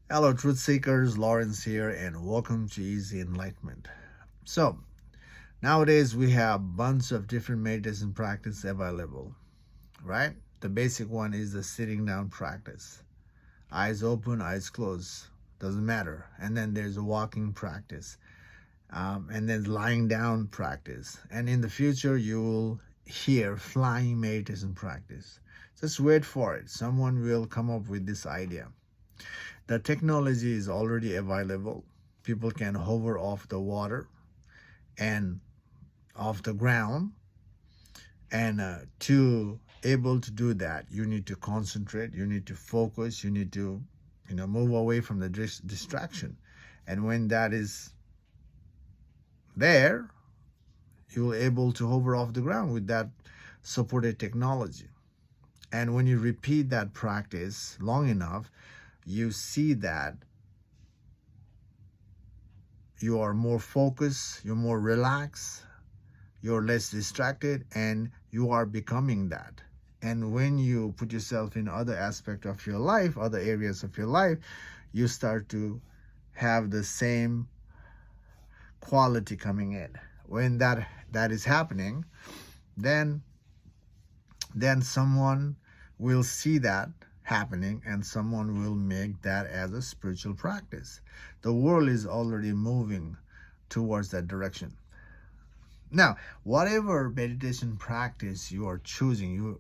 Hello, truth seekers. Lawrence here, and welcome to Easy Enlightenment. So, nowadays we have bunch of different meditation practice available, right? The basic one is the sitting down practice. Eyes open, eyes closed, doesn't matter. And then there's a walking practice, and then lying down practice. And in the future, you will hear flying meditation practice. Just wait for it. Someone will come up with this idea. The technology is already available. People can hover off the water and off the ground, and to able to do that, you need to concentrate, you need to focus, you need to move away from the distraction. And when that is there, you're able to hover off the ground with that supported technology. And when you repeat that practice long enough, you see that you are more focused, you're more relaxed, you're less distracted, and you are becoming that. And when you put yourself in other aspects of your life, other areas of your life, you start to have the same quality coming in. When that is happening, then someone will see that happening, and someone will make that as a spiritual practice. The world is already moving towards that direction. Now, whatever meditation practice you are choosing,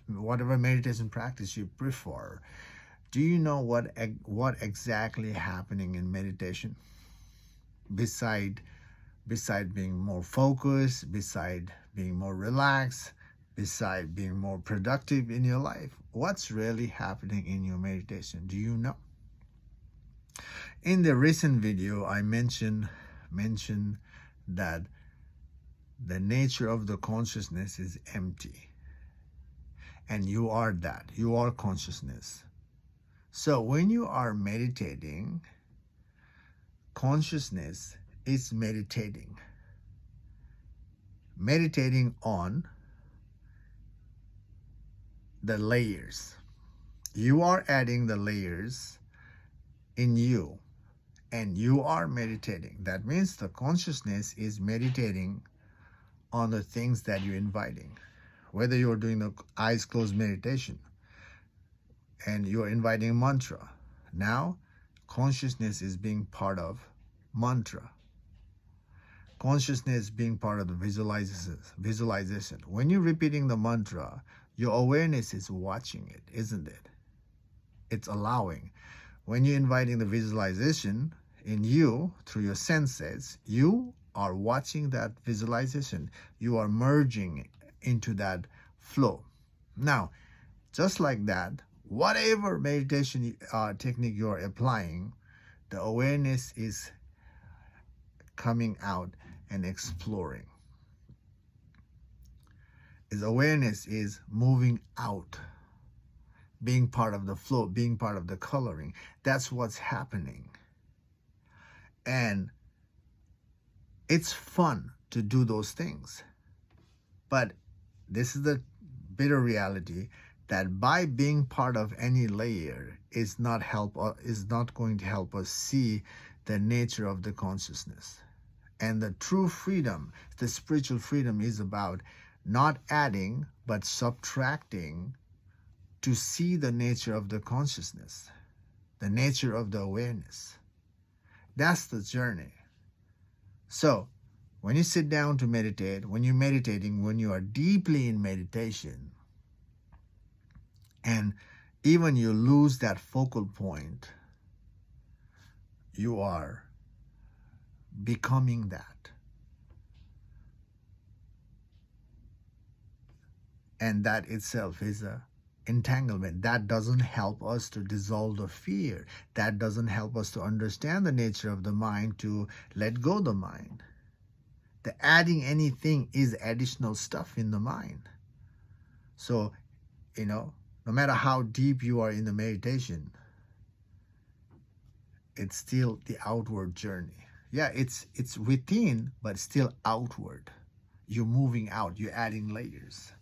whatever meditation practice you prefer, do you know what exactly happening in meditation? Beside being more focused, beside being more relaxed, beside being more productive in your life, what's really happening in your meditation? Do you know? In the recent video, I mentioned that the nature of the consciousness is empty. And you are that. You are consciousness. So when you are meditating, consciousness is meditating. Meditating on the layers. You are adding the layers in you, and you are meditating. That means the consciousness is meditating on the things that you're inviting. Whether you're doing the eyes closed meditation and you're inviting mantra, now consciousness is being part of mantra. Consciousness being part of the visualization. When you're repeating the mantra, your awareness is watching it, isn't it? It's allowing. When you're inviting the visualization in you through your senses, you are watching that visualization. You are merging into that flow. Now, just like that, whatever meditation technique you're applying, the awareness is coming out and exploring. His awareness is moving out, being part of the flow, being part of the coloring. That's what's happening. And it's fun to do those things. But this is the bitter reality, that by being part of any layer is not going to help us see the nature of the consciousness. And the true freedom, the spiritual freedom, is about not adding but subtracting to see the nature of the consciousness, the nature of the awareness. That's the journey. So when you sit down to meditate, when you're meditating, when you are deeply in meditation, and even you lose that focal point, you are becoming that. And that itself is a entanglement. That doesn't help us to dissolve the fear. That doesn't help us to understand the nature of the mind, to let go the mind. The adding anything is additional stuff in the mind. So, no matter how deep you are in the meditation, it's still the outward journey. Yeah, it's within, but still outward. You're moving out, you're adding layers.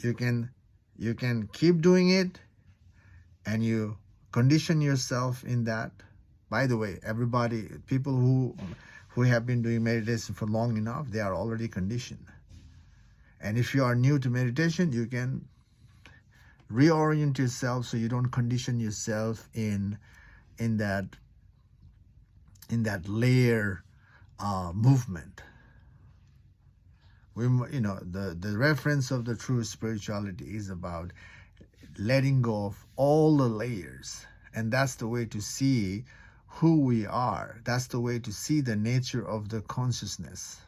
You can keep doing it, and you condition yourself in that. By the way, everybody, people who have been doing meditation for long enough, they are already conditioned. And if you are new to meditation, you can reorient yourself so you don't condition yourself in that layer movement. The reference of the true spirituality is about letting go of all the layers, and that's the way to see who we are. That's the way to see the nature of the consciousness.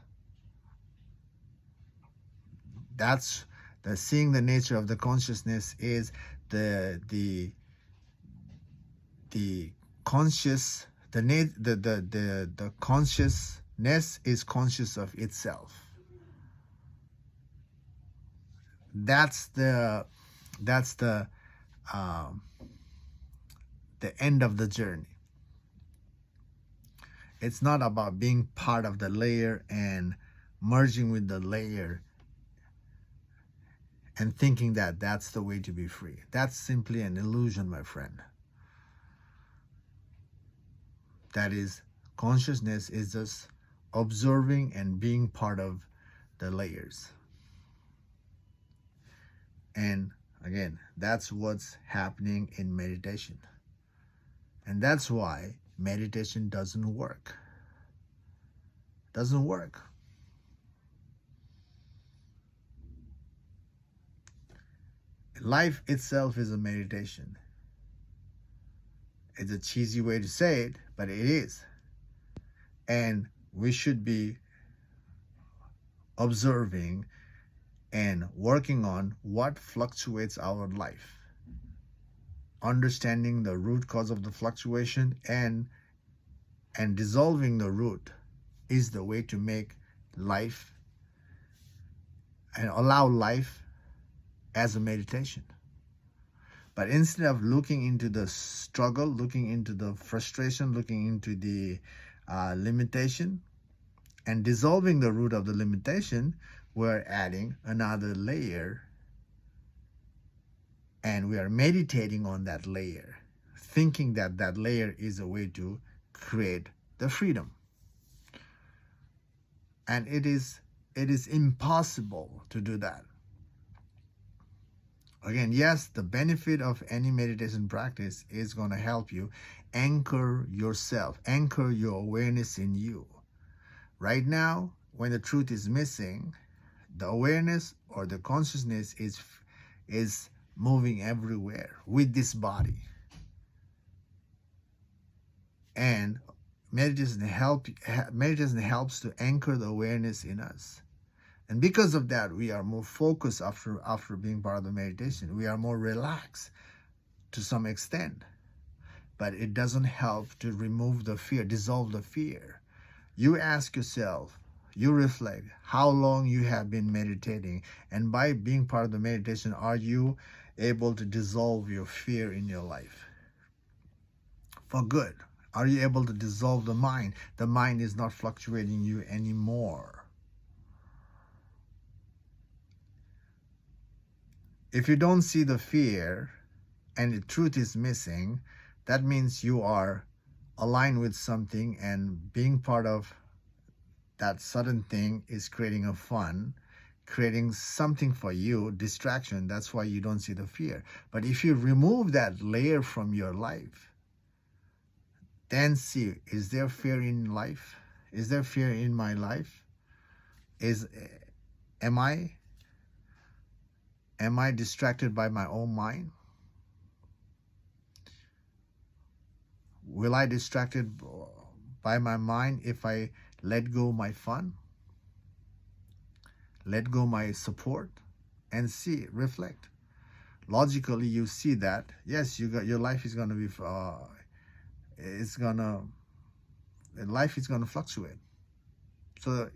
That's the seeing the nature of the consciousness is the conscious the consciousness is conscious of itself. That's the end of the journey. It's not about being part of the layer and merging with the layer and thinking that that's the way to be free. That's simply an illusion, my friend. That is, consciousness is just observing and being part of the layers. And again, that's what's happening in meditation. And that's why meditation doesn't work. Doesn't work. Life itself is a meditation. It's a cheesy way to say it, but it is. And we should be observing and working on what fluctuates our life. Understanding the root cause of the fluctuation and dissolving the root is the way to make life and allow life as a meditation. But instead of looking into the struggle, looking into the frustration, looking into the limitation, and dissolving the root of the limitation, we're adding another layer, and we are meditating on that layer, thinking that that layer is a way to create the freedom. And it is impossible to do that. Again, yes, the benefit of any meditation practice is going to help you anchor yourself, anchor your awareness in you. Right now, when the truth is missing, the awareness or the consciousness is moving everywhere with this body. And meditation helps to anchor the awareness in us. And because of that, we are more focused after being part of the meditation. We are more relaxed to some extent. But it doesn't help to remove the fear, dissolve the fear. You ask yourself, you reflect how long you have been meditating. And by being part of the meditation, are you able to dissolve your fear in your life? For good. Are you able to dissolve the mind? The mind is not fluctuating you anymore. If you don't see the fear and the truth is missing, that means you are aligned with something, and being part of that sudden thing is creating a fun, creating something for you, distraction. That's why you don't see the fear. But if you remove that layer from your life, then see, is there fear in life? Is there fear in my life? Am I distracted by my own mind? Will I distracted by my mind if I let go my fun? Let go my support? And see, reflect. Logically, you see that, yes, your life is going to be, life is going to fluctuate. So,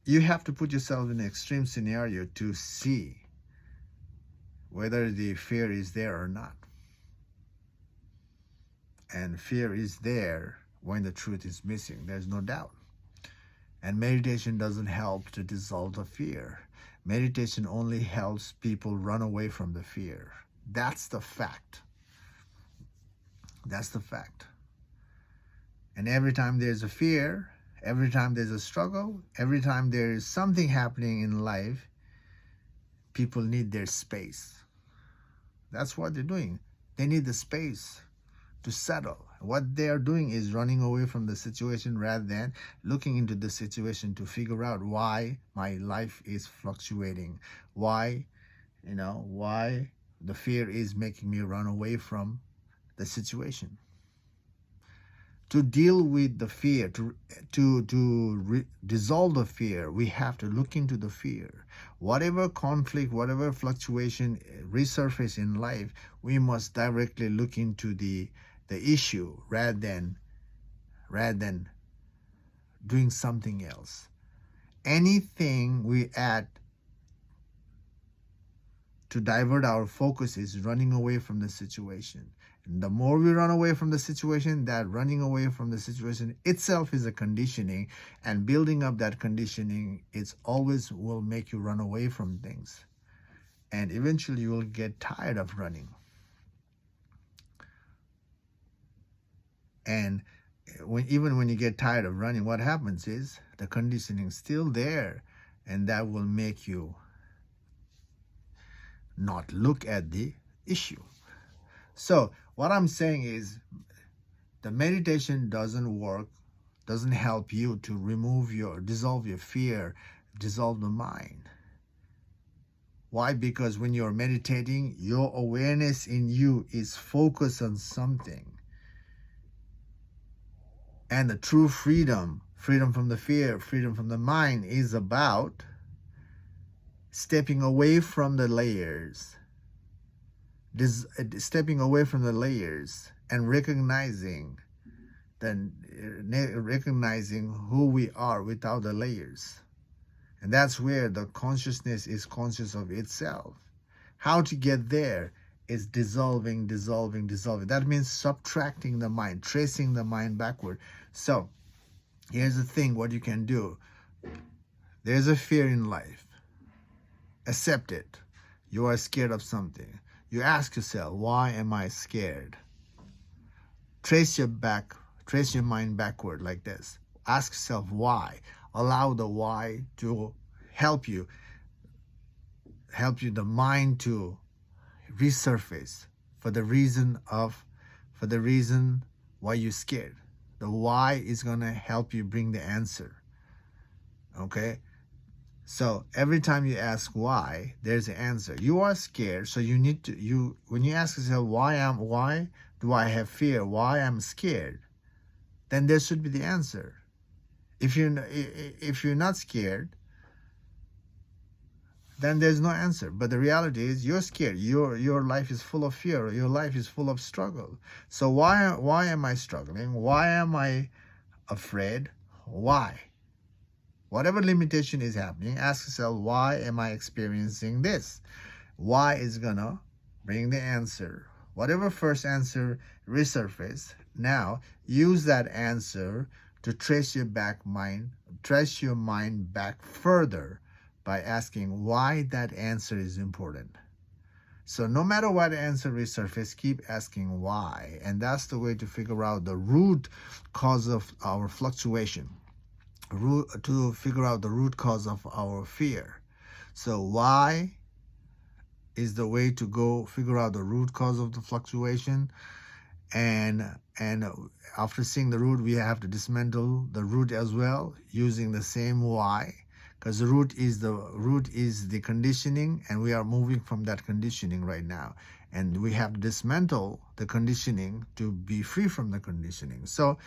you have to put yourself in an extreme scenario to see whether the fear is there or not. And fear is there when the truth is missing. There's no doubt. And meditation doesn't help to dissolve the fear. Meditation only helps people run away from the fear. That's the fact. That's the fact. And every time there's a fear, every time there's a struggle, every time there is something happening in life, people need their space. That's what they're doing. They need the space to settle. What they are doing is running away from the situation rather than looking into the situation to figure out why my life is fluctuating, why, why the fear is making me run away from the situation. To deal with the fear, to dissolve the fear, we have to look into the fear. Whatever conflict, whatever fluctuation resurface in life, we must directly look into the issue rather than doing something else. Anything we add to divert our focus is running away from the situation. And the more we run away from the situation, that running away from the situation itself is a conditioning, and building up that conditioning, it's always will make you run away from things. And eventually you will get tired of running. And even when you get tired of running, what happens is the conditioning is still there, and that will make you not look at the issue. So what I'm saying is the meditation doesn't work, doesn't help you to dissolve your fear, dissolve the mind. Why? Because when you're meditating, your awareness in you is focused on something. And the true freedom from the fear, freedom from the mind, is about stepping away from the layers. Stepping away from the layers and recognizing who we are without the layers. And that's where the consciousness is conscious of itself. How to get there is dissolving. That means subtracting the mind, tracing the mind backward. So here's the thing, what you can do. There's a fear in life. Accept it. You are scared of something. You ask yourself, why am I scared? Trace your mind backward like this. Ask yourself why. Allow the why to help you the mind to resurface for the reason why you're scared. The why is going to help you bring the answer. Okay? So every time you ask why, there's an answer. You are scared, so you need to when you ask yourself why do I have fear? Why I'm scared? Then there should be the answer. If you're not scared, then there's no answer. But the reality is you're scared. Your life is full of fear. Your life is full of struggle. So why am I struggling? Why am I afraid? Why? Whatever limitation is happening, ask yourself, why am I experiencing this? Why is gonna bring the answer. Whatever first answer resurface, now use that answer to trace your mind back further by asking why that answer is important. So no matter what answer resurface, keep asking why. And that's the way to figure out the root cause of our fluctuation. To figure out the root cause of our fear. So why is the way to go figure out the root cause of the fluctuation, and after seeing the root, we have to dismantle the root as well using the same why, because the root is the conditioning, and we are moving from that conditioning right now, and we have to dismantle the conditioning to be free from the conditioning. So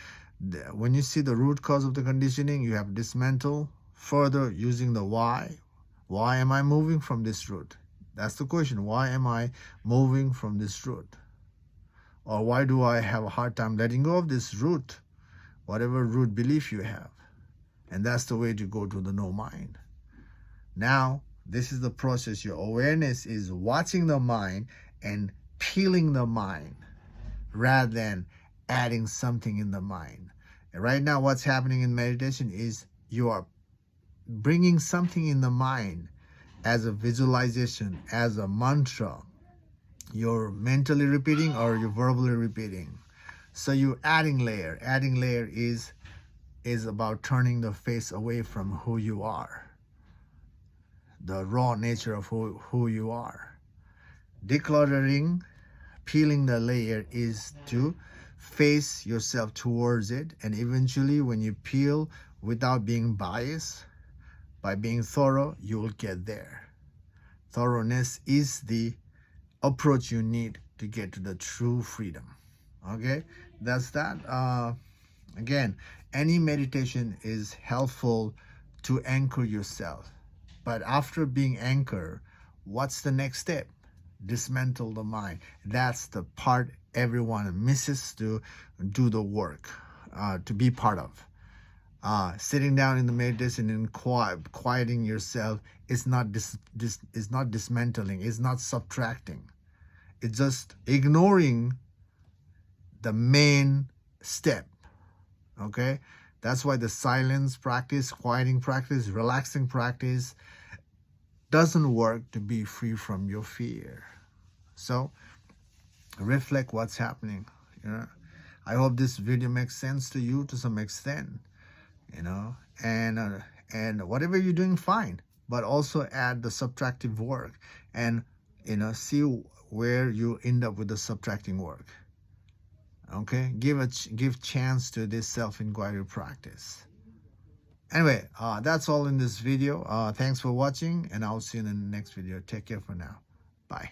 when you see the root cause of the conditioning, you have to dismantle further using the why. Why am I moving from this root? That's the question. Why am I moving from this root? Or why do I have a hard time letting go of this root? Whatever root belief you have. And that's the way to go to the no mind. Now, this is the process. Your awareness is watching the mind and peeling the mind rather than adding something in the mind. And right now, what's happening in meditation is you are bringing something in the mind as a visualization, as a mantra. You're mentally repeating or you're verbally repeating. So you adding layer. Adding layer is about turning the face away from who you are, the raw nature of who you are. Decluttering, peeling the layer, is to face yourself towards it, and eventually when you peel without being biased, by being thorough, you will get there. Thoroughness is the approach you need to get to the true freedom. Okay, that's that. Again, any meditation is helpful to anchor yourself, but after being anchored, what's the next step? Dismantle the mind. That's the part everyone misses to do the work, to be part of. Sitting down in the meditation and quieting yourself is not is not dismantling. It's not subtracting. It's just ignoring the main step. Okay, that's why the silence practice, quieting practice, relaxing practice doesn't work to be free from your fear. So reflect what's happening. I hope this video makes sense to you to some extent. And whatever you're doing, fine, but also add the subtractive work, and see where you end up with the subtracting work. Okay, give chance to this self-inquiry practice. Anyway, that's all in this video. Thanks for watching, and I'll see you in the next video. Take care for now. Bye.